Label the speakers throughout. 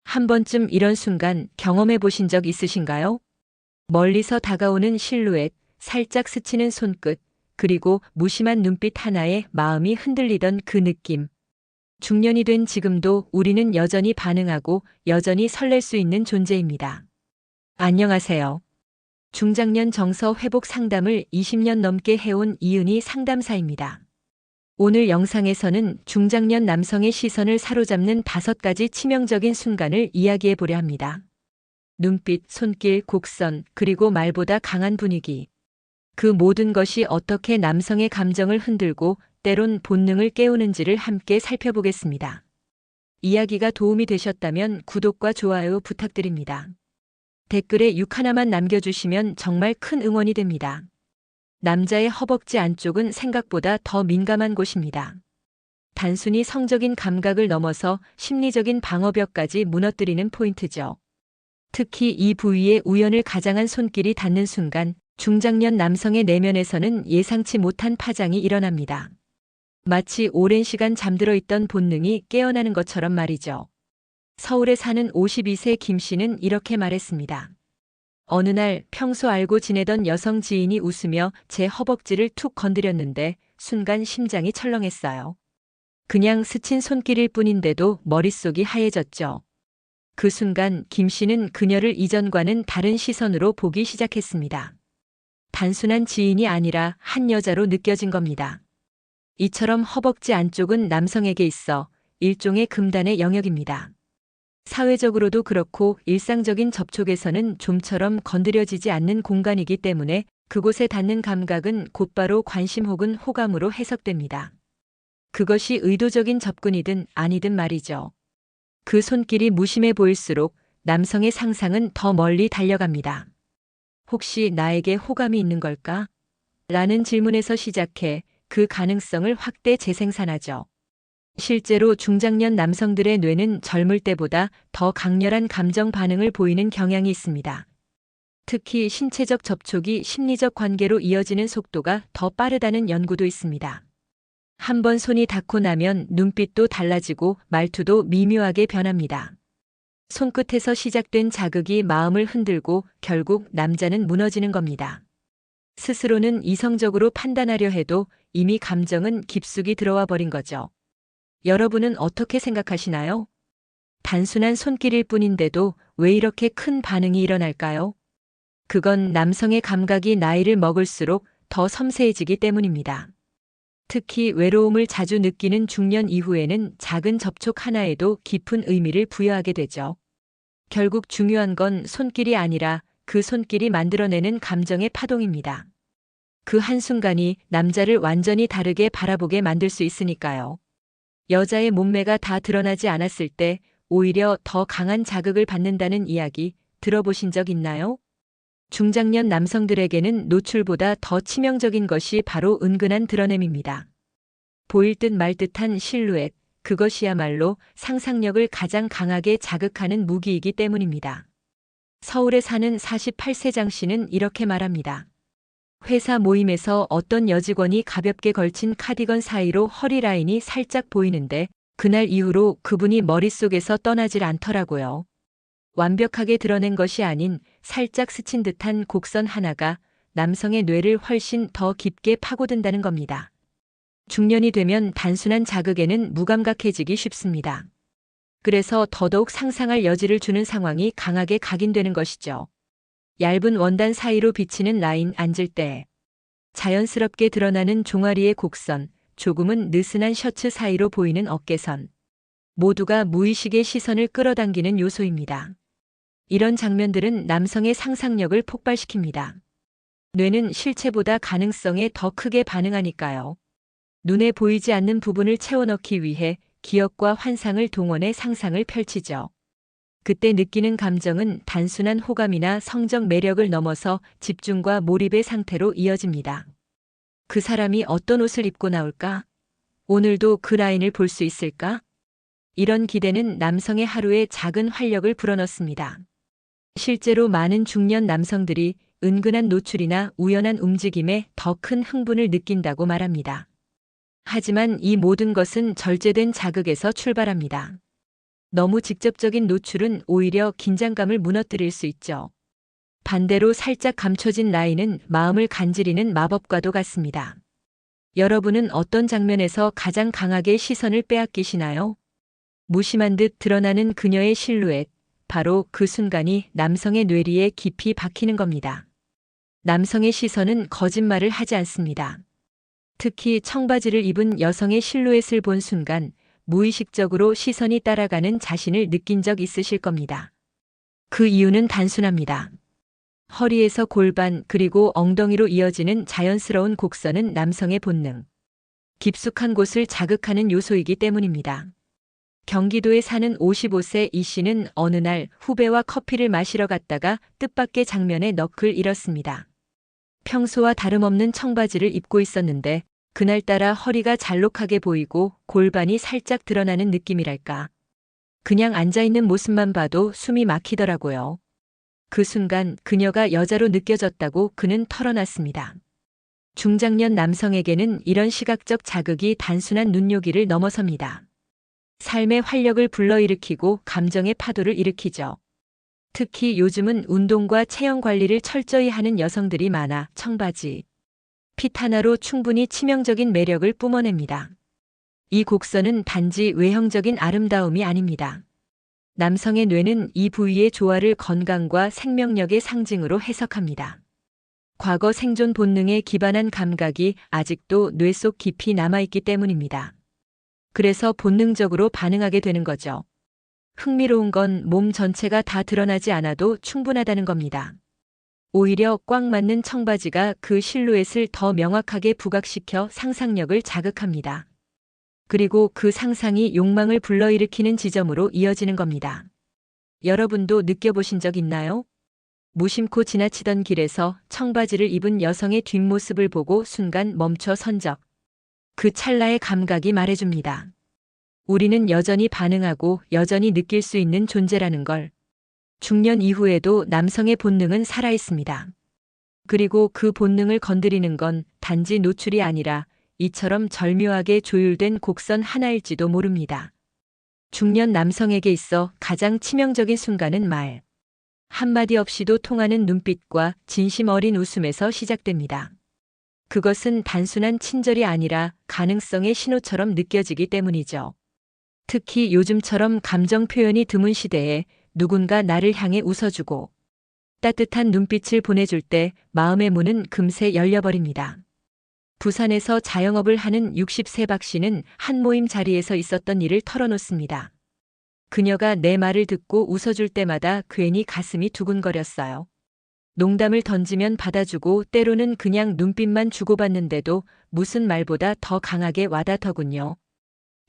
Speaker 1: 한 번쯤 이런 순간 경험해 보신 적 있으신가요? 멀리서 다가오는 실루엣, 살짝 스치는 손끝, 그리고 무심한 눈빛 하나에 마음이 흔들리던 그 느낌. 중년이 된 지금도 우리는 여전히 반응하고 여전히 설렐 수 있는 존재입니다. 안녕하세요. 중장년 정서 회복 상담을 20년 넘게 해온 이은희 상담사입니다. 오늘 영상에서는 중장년 남성의 시선을 사로잡는 5가지 치명적인 순간을 이야기해 보려 합니다. 눈빛, 손길, 곡선, 그리고 말보다 강한 분위기. 그 모든 것이 어떻게 남성의 감정을 흔들고 때론 본능을 깨우는지를 함께 살펴보겠습니다. 이야기가 도움이 되셨다면 구독과 좋아요 부탁드립니다. 댓글에 6 하나만 남겨주시면 정말 큰 응원이 됩니다. 남자의 허벅지 안쪽은 생각보다 더 민감한 곳입니다. 단순히 성적인 감각을 넘어서 심리적인 방어벽까지 무너뜨리는 포인트죠. 특히 이 부위에 우연을 가장한 손길이 닿는 순간 중장년 남성의 내면에서는 예상치 못한 파장이 일어납니다. 마치 오랜 시간 잠들어 있던 본능이 깨어나는 것처럼 말이죠. 서울에 사는 52세 김 씨는 이렇게 말했습니다. 어느 날 평소 알고 지내던 여성 지인이 웃으며 제 허벅지를 툭 건드렸는데 순간 심장이 철렁했어요. 그냥 스친 손길일 뿐인데도 머릿속이 하얘졌죠. 그 순간 김 씨는 그녀를 이전과는 다른 시선으로 보기 시작했습니다. 단순한 지인이 아니라 한 여자로 느껴진 겁니다. 이처럼 허벅지 안쪽은 남성에게 있어 일종의 금단의 영역입니다. 사회적으로도 그렇고 일상적인 접촉에서는 좀처럼 건드려지지 않는 공간이기 때문에 그곳에 닿는 감각은 곧바로 관심 혹은 호감으로 해석됩니다. 그것이 의도적인 접근이든 아니든 말이죠. 그 손길이 무심해 보일수록 남성의 상상은 더 멀리 달려갑니다. 혹시 나에게 호감이 있는 걸까? 라는 질문에서 시작해 그 가능성을 확대 재생산하죠. 실제로 중장년 남성들의 뇌는 젊을 때보다 더 강렬한 감정 반응을 보이는 경향이 있습니다. 특히 신체적 접촉이 심리적 관계로 이어지는 속도가 더 빠르다는 연구도 있습니다. 한번 손이 닿고 나면 눈빛도 달라지고 말투도 미묘하게 변합니다. 손끝에서 시작된 자극이 마음을 흔들고 결국 남자는 무너지는 겁니다. 스스로는 이성적으로 판단하려 해도 이미 감정은 깊숙이 들어와 버린 거죠. 여러분은 어떻게 생각하시나요? 단순한 손길일 뿐인데도 왜 이렇게 큰 반응이 일어날까요? 그건 남성의 감각이 나이를 먹을수록 더 섬세해지기 때문입니다. 특히 외로움을 자주 느끼는 중년 이후에는 작은 접촉 하나에도 깊은 의미를 부여하게 되죠. 결국 중요한 건 손길이 아니라 그 손길이 만들어내는 감정의 파동입니다. 그 한순간이 남자를 완전히 다르게 바라보게 만들 수 있으니까요. 여자의 몸매가 다 드러나지 않았을 때 오히려 더 강한 자극을 받는다는 이야기 들어보신 적 있나요? 중장년 남성들에게는 노출보다 더 치명적인 것이 바로 은근한 드러냄입니다. 보일 듯 말 듯한 실루엣, 그것이야말로 상상력을 가장 강하게 자극하는 무기이기 때문입니다. 서울에 사는 48세 장 씨는 이렇게 말합니다. 회사 모임에서 어떤 여직원이 가볍게 걸친 카디건 사이로 허리 라인이 살짝 보이는데 그날 이후로 그분이 머릿속에서 떠나질 않더라고요. 완벽하게 드러낸 것이 아닌 살짝 스친 듯한 곡선 하나가 남성의 뇌를 훨씬 더 깊게 파고든다는 겁니다. 중년이 되면 단순한 자극에는 무감각해지기 쉽습니다. 그래서 더더욱 상상할 여지를 주는 상황이 강하게 각인되는 것이죠. 얇은 원단 사이로 비치는 라인 앉을 때, 자연스럽게 드러나는 종아리의 곡선, 조금은 느슨한 셔츠 사이로 보이는 어깨선. 모두가 무의식의 시선을 끌어당기는 요소입니다. 이런 장면들은 남성의 상상력을 폭발시킵니다. 뇌는 실체보다 가능성에 더 크게 반응하니까요. 눈에 보이지 않는 부분을 채워넣기 위해 기억과 환상을 동원해 상상을 펼치죠. 그때 느끼는 감정은 단순한 호감이나 성적 매력을 넘어서 집중과 몰입의 상태로 이어집니다. 그 사람이 어떤 옷을 입고 나올까? 오늘도 그 라인을 볼 수 있을까? 이런 기대는 남성의 하루에 작은 활력을 불어넣습니다. 실제로 많은 중년 남성들이 은근한 노출이나 우연한 움직임에 더 큰 흥분을 느낀다고 말합니다. 하지만 이 모든 것은 절제된 자극에서 출발합니다. 너무 직접적인 노출은 오히려 긴장감을 무너뜨릴 수 있죠. 반대로 살짝 감춰진 라인은 마음을 간지리는 마법과도 같습니다. 여러분은 어떤 장면에서 가장 강하게 시선을 빼앗기시나요? 무심한 듯 드러나는 그녀의 실루엣, 바로 그 순간이 남성의 뇌리에 깊이 박히는 겁니다. 남성의 시선은 거짓말을 하지 않습니다. 특히 청바지를 입은 여성의 실루엣을 본 순간 무의식적으로 시선이 따라가는 자신을 느낀 적 있으실 겁니다. 그 이유는 단순합니다. 허리에서 골반 그리고 엉덩이로 이어지는 자연스러운 곡선은 남성의 본능, 깊숙한 곳을 자극하는 요소이기 때문입니다. 경기도에 사는 55세 이 씨는 어느 날 후배와 커피를 마시러 갔다가 뜻밖의 장면에 넋을 잃었습니다. 평소와 다름없는 청바지를 입고 있었는데 그날따라 허리가 잘록하게 보이고 골반이 살짝 드러나는 느낌이랄까. 그냥 앉아있는 모습만 봐도 숨이 막히더라고요. 그 순간 그녀가 여자로 느껴졌다고 그는 털어놨습니다. 중장년 남성에게는 이런 시각적 자극이 단순한 눈요기를 넘어섭니다. 삶의 활력을 불러일으키고 감정의 파도를 일으키죠. 특히 요즘은 운동과 체형 관리를 철저히 하는 여성들이 많아 청바지, 핏 하나로 충분히 치명적인 매력을 뿜어냅니다. 이 곡선은 단지 외형적인 아름다움이 아닙니다. 남성의 뇌는 이 부위의 조화를 건강과 생명력의 상징으로 해석합니다. 과거 생존 본능에 기반한 감각이 아직도 뇌 속 깊이 남아있기 때문입니다. 그래서 본능적으로 반응하게 되는 거죠. 흥미로운 건 몸 전체가 다 드러나지 않아도 충분하다는 겁니다. 오히려 꽉 맞는 청바지가 그 실루엣을 더 명확하게 부각시켜 상상력을 자극합니다. 그리고 그 상상이 욕망을 불러일으키는 지점으로 이어지는 겁니다. 여러분도 느껴보신 적 있나요? 무심코 지나치던 길에서 청바지를 입은 여성의 뒷모습을 보고 순간 멈춰 선 적. 그 찰나의 감각이 말해줍니다. 우리는 여전히 반응하고 여전히 느낄 수 있는 존재라는 걸. 중년 이후에도 남성의 본능은 살아있습니다. 그리고 그 본능을 건드리는 건 단지 노출이 아니라 이처럼 절묘하게 조율된 곡선 하나일지도 모릅니다. 중년 남성에게 있어 가장 치명적인 순간은 말 한마디 없이도 통하는 눈빛과 진심 어린 웃음에서 시작됩니다. 그것은 단순한 친절이 아니라 가능성의 신호처럼 느껴지기 때문이죠. 특히 요즘처럼 감정 표현이 드문 시대에 누군가 나를 향해 웃어주고 따뜻한 눈빛을 보내줄 때 마음의 문은 금세 열려버립니다. 부산에서 자영업을 하는 60세 박 씨는 한 모임 자리에서 있었던 일을 털어놓습니다. 그녀가 내 말을 듣고 웃어줄 때마다 괜히 가슴이 두근거렸어요. 농담을 던지면 받아주고 때로는 그냥 눈빛만 주고받는데도 무슨 말보다 더 강하게 와닿더군요.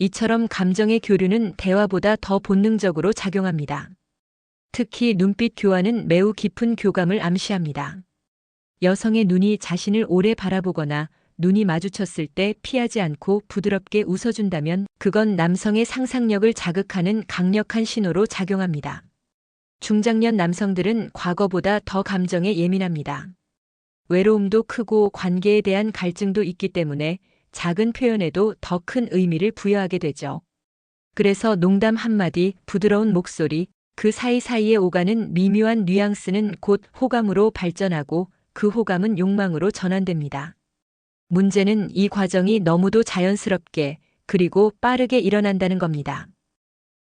Speaker 1: 이처럼 감정의 교류는 대화보다 더 본능적으로 작용합니다. 특히 눈빛 교환은 매우 깊은 교감을 암시합니다. 여성의 눈이 자신을 오래 바라보거나 눈이 마주쳤을 때 피하지 않고 부드럽게 웃어준다면 그건 남성의 상상력을 자극하는 강력한 신호로 작용합니다. 중장년 남성들은 과거보다 더 감정에 예민합니다. 외로움도 크고 관계에 대한 갈증도 있기 때문에 작은 표현에도 더 큰 의미를 부여하게 되죠. 그래서 농담 한마디, 부드러운 목소리, 그 사이사이에 오가는 미묘한 뉘앙스는 곧 호감으로 발전하고 그 호감은 욕망으로 전환됩니다. 문제는 이 과정이 너무도 자연스럽게 그리고 빠르게 일어난다는 겁니다.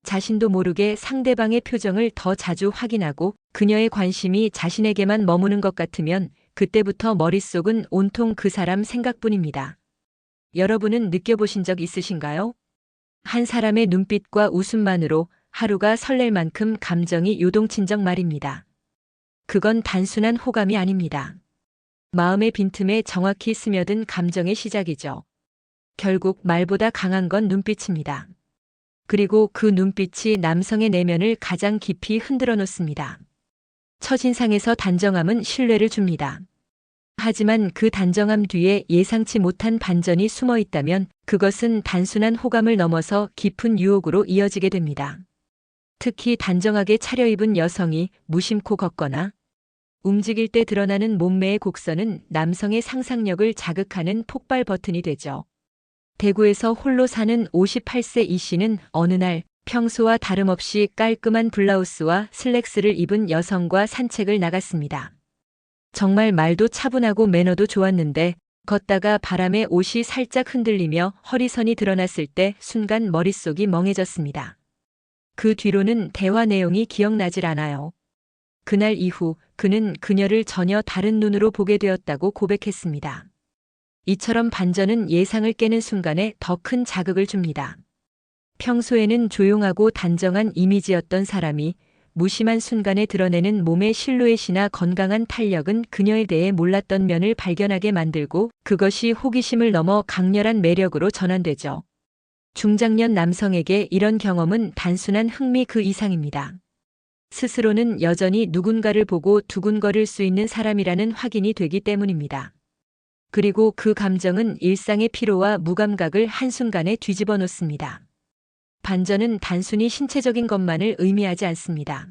Speaker 1: 자신도 모르게 상대방의 표정을 더 자주 확인하고 그녀의 관심이 자신에게만 머무는 것 같으면 그때부터 머릿속은 온통 그 사람 생각뿐입니다. 여러분은 느껴보신 적 있으신가요? 한 사람의 눈빛과 웃음만으로 하루가 설렐 만큼 감정이 요동친 적 말입니다. 그건 단순한 호감이 아닙니다. 마음의 빈틈에 정확히 스며든 감정의 시작이죠. 결국 말보다 강한 건 눈빛입니다. 그리고 그 눈빛이 남성의 내면을 가장 깊이 흔들어 놓습니다. 첫인상에서 단정함은 신뢰를 줍니다. 하지만 그 단정함 뒤에 예상치 못한 반전이 숨어 있다면 그것은 단순한 호감을 넘어서 깊은 유혹으로 이어지게 됩니다. 특히 단정하게 차려입은 여성이 무심코 걷거나 움직일 때 드러나는 몸매의 곡선은 남성의 상상력을 자극하는 폭발 버튼이 되죠. 대구에서 홀로 사는 58세 이 씨는 어느 날 평소와 다름없이 깔끔한 블라우스와 슬랙스를 입은 여성과 산책을 나갔습니다. 정말 말도 차분하고 매너도 좋았는데 걷다가 바람에 옷이 살짝 흔들리며 허리선이 드러났을 때 순간 머릿속이 멍해졌습니다. 그 뒤로는 대화 내용이 기억나질 않아요. 그날 이후 그는 그녀를 전혀 다른 눈으로 보게 되었다고 고백했습니다. 이처럼 반전은 예상을 깨는 순간에 더 큰 자극을 줍니다. 평소에는 조용하고 단정한 이미지였던 사람이 무심한 순간에 드러내는 몸의 실루엣이나 건강한 탄력은 그녀에 대해 몰랐던 면을 발견하게 만들고 그것이 호기심을 넘어 강렬한 매력으로 전환되죠. 중장년 남성에게 이런 경험은 단순한 흥미 그 이상입니다. 스스로는 여전히 누군가를 보고 두근거릴 수 있는 사람이라는 확인이 되기 때문입니다. 그리고 그 감정은 일상의 피로와 무감각을 한순간에 뒤집어 놓습니다. 반전은 단순히 신체적인 것만을 의미하지 않습니다.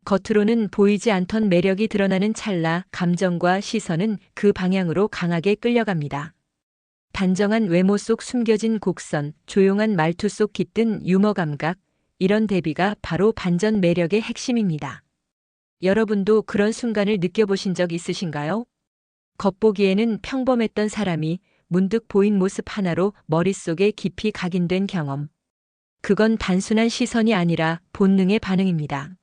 Speaker 1: 겉으로는 보이지 않던 매력이 드러나는 찰나 감정과 시선은 그 방향으로 강하게 끌려갑니다. 단정한 외모 속 숨겨진 곡선, 조용한 말투 속 깃든 유머 감각, 이런 대비가 바로 반전 매력의 핵심입니다. 여러분도 그런 순간을 느껴보신 적 있으신가요? 겉보기에는 평범했던 사람이 문득 보인 모습 하나로 머릿속에 깊이 각인된 경험. 그건 단순한 시선이 아니라 본능의 반응입니다.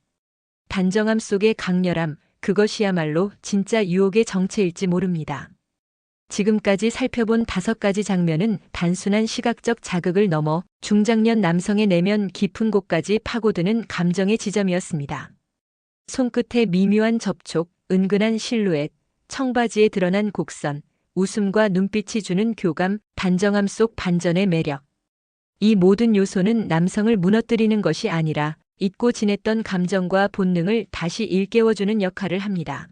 Speaker 1: 단정함 속의 강렬함, 그것이야말로 진짜 유혹의 정체일지 모릅니다. 지금까지 살펴본 5가지 장면은 단순한 시각적 자극을 넘어 중장년 남성의 내면 깊은 곳까지 파고드는 감정의 지점이었습니다. 손끝의 미묘한 접촉, 은근한 실루엣, 청바지에 드러난 곡선, 웃음과 눈빛이 주는 교감, 단정함 속 반전의 매력. 이 모든 요소는 남성을 무너뜨리는 것이 아니라 잊고 지냈던 감정과 본능을 다시 일깨워주는 역할을 합니다.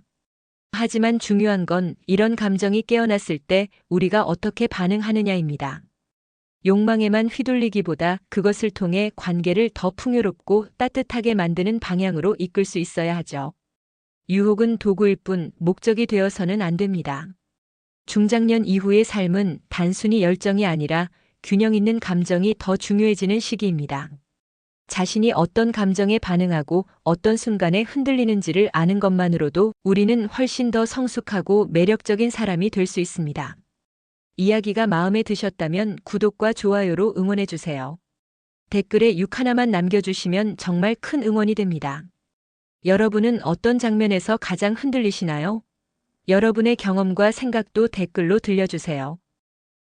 Speaker 1: 하지만 중요한 건 이런 감정이 깨어났을 때 우리가 어떻게 반응하느냐입니다. 욕망에만 휘둘리기보다 그것을 통해 관계를 더 풍요롭고 따뜻하게 만드는 방향으로 이끌 수 있어야 하죠. 유혹은 도구일 뿐 목적이 되어서는 안 됩니다. 중장년 이후의 삶은 단순히 열정이 아니라 균형 있는 감정이 더 중요해지는 시기입니다. 자신이 어떤 감정에 반응하고 어떤 순간에 흔들리는지를 아는 것만으로도 우리는 훨씬 더 성숙하고 매력적인 사람이 될 수 있습니다. 이야기가 마음에 드셨다면 구독과 좋아요로 응원해주세요. 댓글에 6 하나만 남겨주시면 정말 큰 응원이 됩니다. 여러분은 어떤 장면에서 가장 흔들리시나요? 여러분의 경험과 생각도 댓글로 들려주세요.